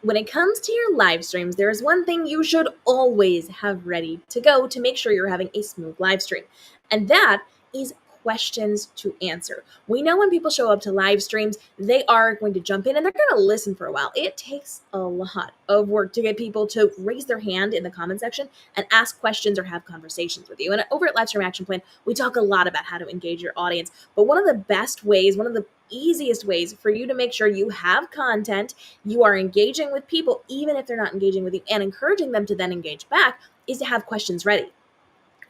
When it comes to your live streams, there is one thing you should always have ready to go to make sure you're having a smooth live stream, and that is questions to answer. We know when people show up to live streams, they are going to jump in and they're going to listen for a while. It takes a lot of work to get people to raise their hand in the comment section and ask questions or have conversations with you. And over at Livestream Action Plan, we talk a lot about how to engage your audience. But one of the best ways, one of the easiest ways for you to make sure you have content, you are engaging with people, even if they're not engaging with you, and encouraging them to then engage back, is to have questions ready.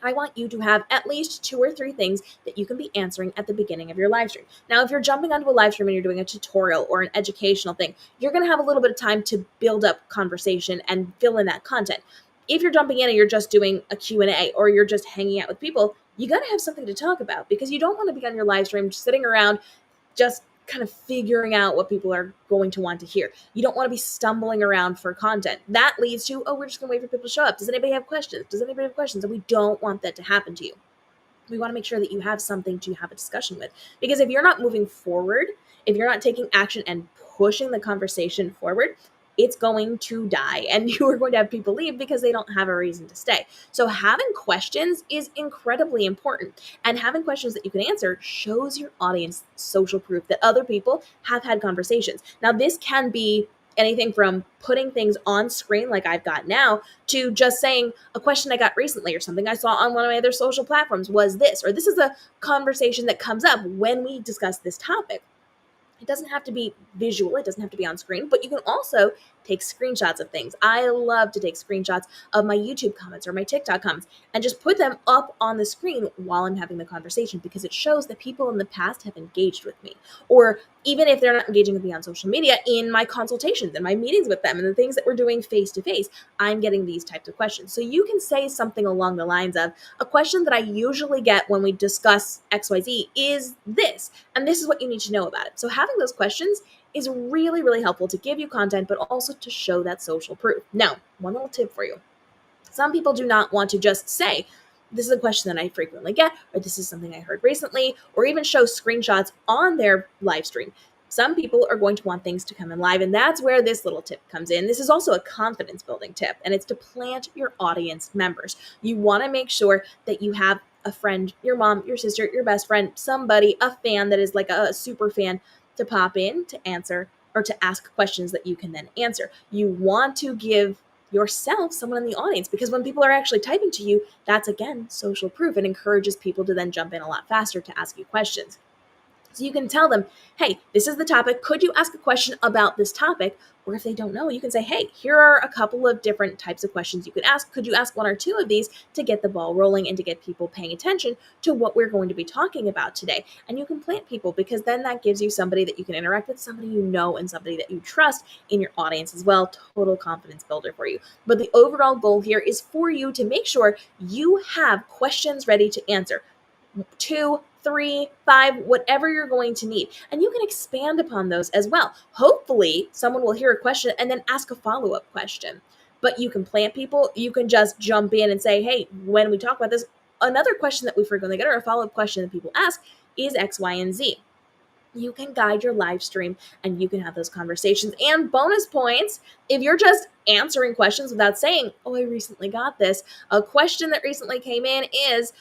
I want you to have at least 2 or 3 things that you can be answering at the beginning of your live stream. Now, if you're jumping onto a live stream and you're doing a tutorial or an educational thing, you're going to have a little bit of time to build up conversation and fill in that content. If you're jumping in and you're just doing a Q&A or you're just hanging out with people, you got to have something to talk about, because you don't want to be on your live stream just sitting around just kind of figuring out what people are going to want to hear. You don't want to be stumbling around for content. That leads to, oh, we're just going to wait for people to show up. Does anybody have questions? Does anybody have questions? And we don't want that to happen to you. We want to make sure that you have something to have a discussion with. Because if you're not moving forward, if you're not taking action and pushing the conversation forward, it's going to die, and you are going to have people leave because they don't have a reason to stay. So having questions is incredibly important, and having questions that you can answer shows your audience social proof that other people have had conversations. Now, this can be anything from putting things on screen like I've got now to just saying a question I got recently or something I saw on one of my other social platforms was this, or this is a conversation that comes up when we discuss this topic. It doesn't have to be visual, it doesn't have to be on screen, but you can also take screenshots of things. I love to take screenshots of my YouTube comments or my TikTok comments and just put them up on the screen while I'm having the conversation, because it shows that people in the past have engaged with me. Or even if they're not engaging with me on social media, in my consultations and my meetings with them and the things that we're doing face to face, I'm getting these types of questions. So you can say something along the lines of, a question that I usually get when we discuss XYZ is this, and this is what you need to know about it. So having those questions is really, really helpful to give you content, but also to show that social proof. Now, one little tip for you. Some people do not want to just say, this is a question that I frequently get, or this is something I heard recently, or even show screenshots on their live stream. Some people are going to want things to come in live, and that's where this little tip comes in. This is also a confidence building tip, and it's to plant your audience members. You want to make sure that you have a friend, your mom, your sister, your best friend, somebody, a fan that is like a super fan, to pop in to answer or to ask questions that you can then answer. You want to give yourself someone in the audience, because when people are actually typing to you, that's again social proof and encourages people to then jump in a lot faster to ask you questions. So you can tell them, hey, this is the topic. Could you ask a question about this topic? Or if they don't know, you can say, hey, here are a couple of different types of questions you could ask. Could you ask 1 or 2 of these to get the ball rolling and to get people paying attention to what we're going to be talking about today? And you can plant people, because then that gives you somebody that you can interact with, somebody you know, and somebody that you trust in your audience as well. Total confidence builder for you. But the overall goal here is for you to make sure you have questions ready to answer. 2, 3, 5, whatever you're going to need. And you can expand upon those as well. Hopefully, someone will hear a question and then ask a follow-up question. But you can plant people. You can just jump in and say, hey, when we talk about this, another question that we frequently get, or a follow-up question that people ask, is X, Y, and Z. You can guide your live stream and you can have those conversations. And bonus points, if you're just answering questions without saying, oh, I recently got this. A question that recently came in is,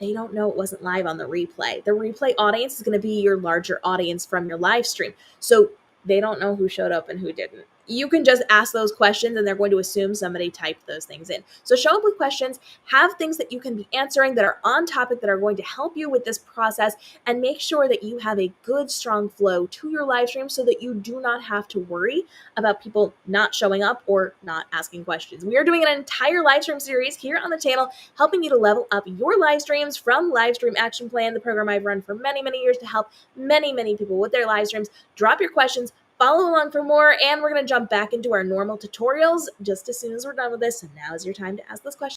they don't know it wasn't live on the replay. The replay audience is going to be your larger audience from your live stream. So they don't know who showed up and who didn't. You can just ask those questions and they're going to assume somebody typed those things in. So show up with questions, have things that you can be answering that are on topic, that are going to help you with this process, and make sure that you have a good, strong flow to your live stream so that you do not have to worry about people not showing up or not asking questions. We are doing an entire live stream series here on the channel, helping you to level up your live streams from Livestream Action Plan, the program I've run for many, many years to help many, many people with their live streams. Drop your questions, follow along for more, and we're going to jump back into our normal tutorials just as soon as we're done with this. And now is your time to ask those questions.